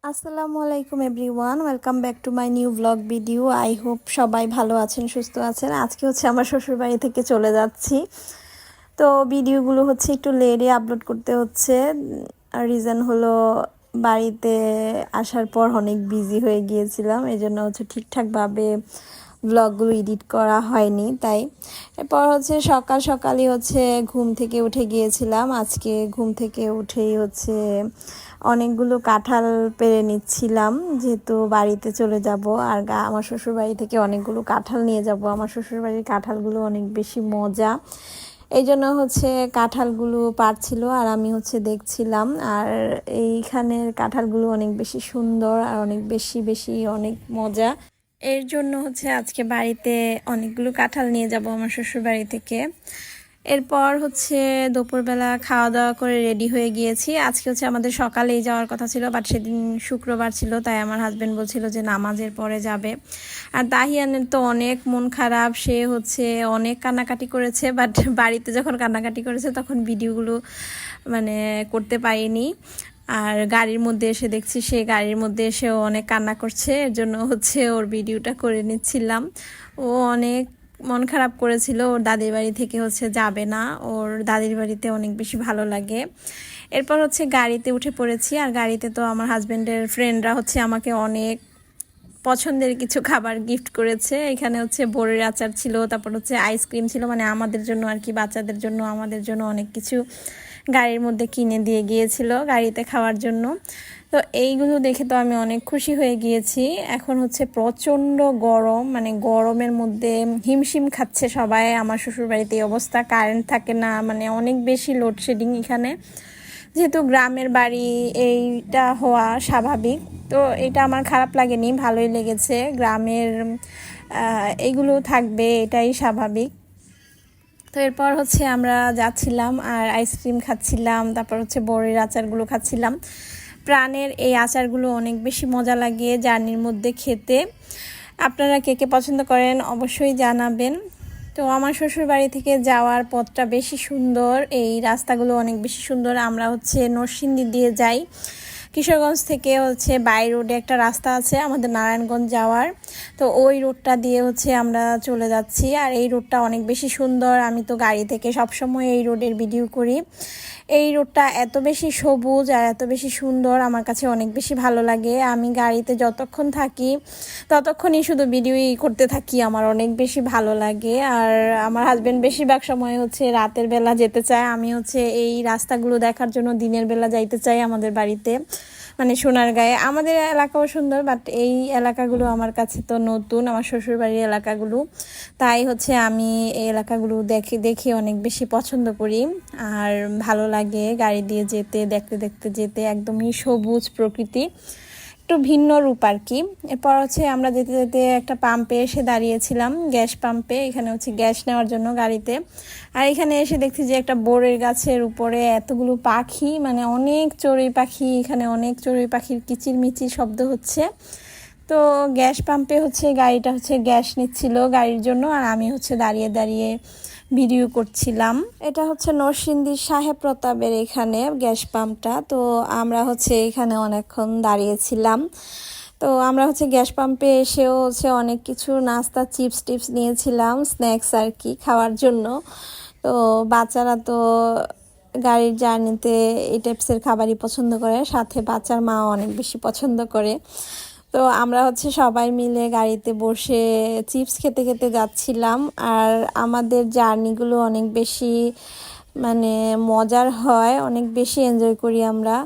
আসসালামু আলাইকুম everyone, welcome back to my new blog video. I hope সবাই ভালো আছেন, সুস্থ আছেন। আজকে আমার শ্বশুরবাড়ি থেকে চলে যাচ্ছি। তো ভিডিওগুলো একটু লেটে আপলোড করতে হচ্ছে। আর রিজন হলো বাড়িতে আসার পর অনেক বিজি হয়ে গিয়েছিলাম, এই জন্য ঠিকঠাকভাবে ব্লগগুলো এডিট করা হয়নি। তাই এরপর সকাল সকালই ঘুম থেকে উঠে গিয়েছিলাম। আজকে ঘুম থেকে উঠেই অনেকগুলো কাঁঠাল পেড়ে নিচ্ছিলাম, যেহেতু বাড়িতে চলে যাব। আর আমার শ্বশুর বাড়ি থেকে অনেকগুলো কাঁঠাল নিয়ে যাব। আমার শ্বশুরবাড়ির কাঁঠালগুলো অনেক বেশি মজা, এই জন্য কাঁঠালগুলো পাড়ছিল আর আমি দেখছিলাম। আর এইখানের কাঁঠালগুলো অনেক বেশি সুন্দর আর অনেক বেশি বেশি অনেক মজা। এর জন্য আজকে বাড়িতে অনেকগুলো কাঁঠাল নিয়ে যাব আমার শ্বশুর বাড়ি থেকে। এরপর দুপুরবেলা খাওয়া দাওয়া করে রেডি হয়ে গিয়েছি। আজকে আমাদের সকালেই যাওয়ার কথা ছিল, বাট সেদিন শুক্রবার ছিল, তাই আমার হাজব্যান্ড বলছিল যে নামাজের পরে যাবে। আর তাহিয়ানের তো অনেক মন খারাপ, সে অনেক কান্নাকাটি করেছে, বাট বাড়িতে যখন কান্নাকাটি করেছে তখন ভিডিওগুলো করতে পারিনি। আর গাড়ির মধ্যে এসে দেখছি সে গাড়ির মধ্যে এসেও অনেক কান্না করছে, এর জন্য ওর ভিডিওটা করে নিচ্ছিলাম। ও অনেক মন খারাপ করেছিল, ওর দাদির বাড়ি থেকে যাবে না, ওর দাদির বাড়িতে অনেক বেশি ভালো লাগে। এরপর গাড়িতে উঠে পড়েছি। আর গাড়িতে তো আমার হাজব্যান্ডের ফ্রেন্ডরা আমাকে অনেক পছন্দের কিছু খাবার গিফট করেছে। এখানে বড়ির আচার ছিল, তারপর আইসক্রিম ছিল, আমাদের জন্য আর কি, বাচ্চাদের জন্য আমাদের জন্য অনেক কিছু গাড়ির মধ্যে কিনে দিয়ে গিয়েছিল গাড়িতে খাওয়ার জন্য। তো এইগুলো দেখে তো আমি অনেক খুশি হয়ে গিয়েছি। এখন প্রচণ্ড গরম, গরমের মধ্যে হিমশিম খাচ্ছে সবাই। আমার শ্বশুরবাড়িতে এই অবস্থা, কারেন্ট থাকে না, অনেক বেশি লোডশেডিং এখানে। যেহেতু গ্রামের বাড়ি, এইটা হওয়া স্বাভাবিক। তো এটা আমার খারাপ লাগেনি, ভালোই লেগেছে। গ্রামের এইগুলো থাকবে, এটাই স্বাভাবিক। তো এরপর আমরা যাচ্ছিলাম আর আইসক্রিম খাচ্ছিলাম, তারপর বড়ির আচারগুলো খাচ্ছিলাম। প্রাণের এই আচারগুলো অনেক বেশি মজা লাগে জার্নির মধ্যে খেতে। আপনারা কে কে পছন্দ করেন অবশ্যই জানাবেন। তো আমার শ্বশুর বাড়ি থেকে যাওয়ার পথটা বেশি সুন্দর, এই রাস্তাগুলো অনেক বেশি সুন্দর। আমরা নরসিংদী দিয়ে যাই। কিশোরগঞ্জ থেকে বাই রোডে একটা রাস্তা আছে আমাদের নারায়ণগঞ্জ যাওয়ার, তো ওই রোডটা দিয়ে আমরা চলে যাচ্ছি। আর এই রোডটা অনেক বেশি সুন্দর, আমি তো গাড়ি থেকে সবসময় এই রোডের ভিডিও করি। এই রোডটা এত বেশি সবুজ আর এত বেশি সুন্দর, আমার কাছে অনেক বেশি ভালো লাগে। আমি গাড়িতে যতক্ষণ থাকি ততক্ষণই শুধু ভিডিওই করতে থাকি, আমার অনেক বেশি ভালো লাগে। আর আমার হাজব্যান্ড বেশিরভাগ সময় রাতের বেলা যেতে চায়, আমি এই রাস্তাগুলো দেখার জন্য দিনের বেলা যাইতে চাই আমাদের বাড়িতে, সোনারগাঁয়ে। আমাদের এলাকাও সুন্দর, বাট এই এলাকাগুলো আমার কাছে তো নতুন, আমার শ্বশুরবাড়ির এলাকাগুলো। তাই আমি এই এলাকাগুলো দেখে অনেক বেশি পছন্দ করি আর ভালো লাগে গাড়ি দিয়ে যেতে, দেখতে দেখতে যেতে। একদমই সবুজ প্রকৃতি, একটু ভিন্ন রূপ আর কি। এরপর আমরা যেতে যেতে একটা পাম্পে এসে দাঁড়িয়েছিলাম, গ্যাস পাম্পে। এখানে গ্যাস নেওয়ার জন্য গাড়িতে। আর এখানে এসে দেখছি যে একটা বড়ের গাছের উপরে এতগুলো পাখি, অনেক চড়ুই পাখি, এখানে অনেক চড়ুই পাখির কিচিরমিচির শব্দ হচ্ছে। তো গ্যাস পাম্পে গাড়িটা গ্যাস নিচ্ছিল গাড়ির জন্য, আর আমি দাঁড়িয়ে দাঁড়িয়ে ভিডিও করছিলাম। এটা নরসিংদী সাহেব প্রতাপের এখানে গ্যাস পাম্পটা। তো আমরা এখানে অনেকক্ষণ দাঁড়িয়েছিলাম। তো আমরা গ্যাস পাম্পে এসেও অনেক কিছু নাস্তা, চিপস টিপস নিয়েছিলাম, স্ন্যাক্স আর কি খাওয়ার জন্য। তো বাচ্চারা তো গাড়ির জার্নিতে এই টাইপসের খাবারই পছন্দ করে, সাথে বাচ্চার মাও অনেক বেশি পছন্দ করে। তো আমরা সবাই মিলে গাড়িতে বসে চিপস খেতে খেতে যাচ্ছিলাম। আর আমাদের জার্নিগুলো অনেক বেশি মজার হয়, অনেক বেশি এনজয় করি আমরা।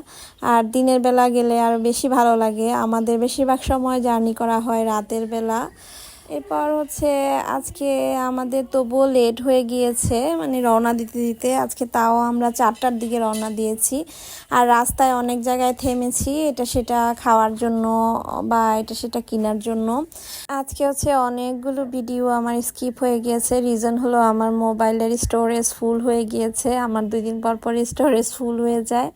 আর দিনের বেলা গেলে আর বেশি ভালো লাগে। আমাদের বেশিরভাগ সময় জার্নি করা হয় রাতের বেলা। এরপর আজকে আমাদের তবুও লেট হয়ে গিয়েছে, রওনা দিতে দিতে। আজকে তাও আমরা 4টার দিকে রওনা দিয়েছি। আর রাস্তায় অনেক জায়গায় থেমেছি, এটা সেটা খাওয়ার জন্য বা এটা সেটা কেনার জন্য। আজকে অনেকগুলো ভিডিও আমার স্কিপ হয়ে গিয়েছে, রিজন হলো আমার মোবাইলের স্টোরেজ ফুল হয়ে গিয়েছে। আমার 2 দিন পর পর স্টোরেজ ফুল হয়ে যায়।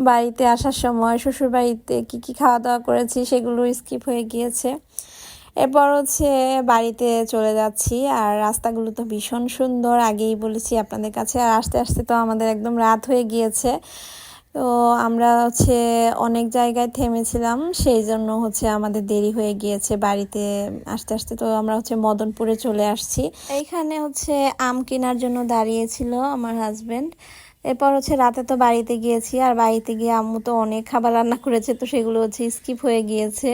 বাড়িতে আসার সময় শ্বশুর বাড়িতে কী খাওয়া দাওয়া করেছি সেগুলো স্কিপ হয়ে গিয়েছে। এরপর বাড়িতে চলে যাচ্ছি। আর রাস্তাগুলো তো ভীষণ সুন্দর, আগেই বলেছি আপনাদের কাছে। আর আস্তে আস্তে তো আমাদের একদম রাত হয়ে গিয়েছে। তো তো আমরা হচ্ছে অনেক জায়গায় থেমেছিলাম, সেই জন্য হচ্ছে আমাদের দেরি হয়ে গিয়েছে বাড়িতে আসতে আসতে। তো আমরা হচ্ছে মদনপুরে চলে আসছি। এইখানে হচ্ছে আম কেনার জন্য দাঁড়িয়েছিল আমার হাজবেন্ড। এরপর হচ্ছে রাতে তো বাড়িতে গিয়েছি, আর বাড়িতে গিয়ে আম্মু তো অনেক খাবার রান্না করেছে, তো সেগুলো হচ্ছে স্কিপ হয়ে গিয়েছে।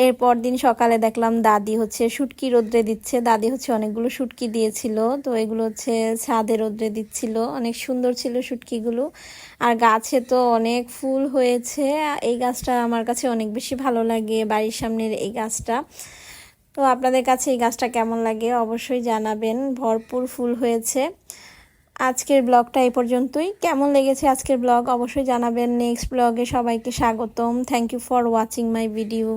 এরপর দিন সকালে দেখলাম দাদি হচ্ছে শুটকি রোদ্রে দিচ্ছে। দাদি হচ্ছে অনেকগুলো শুটকি দিয়েছিল, তো এগুলো হচ্ছে ছাদে রোদ্রে দিচ্ছিল। অনেক সুন্দর ছিল শুটকিগুলো, আর গাছে তো অনেক ফুল হয়েছে। এই গাছটা আমার কাছে অনেক বেশি ভালো লাগে, বাড়ির সামনের এই গাছটা। তো আপনাদের কাছে এই গাছটা কেমন লাগে অবশ্যই জানাবেন। ভরপুর ফুল হয়েছে। আজকের ব্লগটা এই পর্যন্তই। কেমন লেগেছে আজকের ব্লগ অবশ্যই জানাবেন। নেক্সট ব্লগে সবাইকে স্বাগতম। Thank you for watching my video.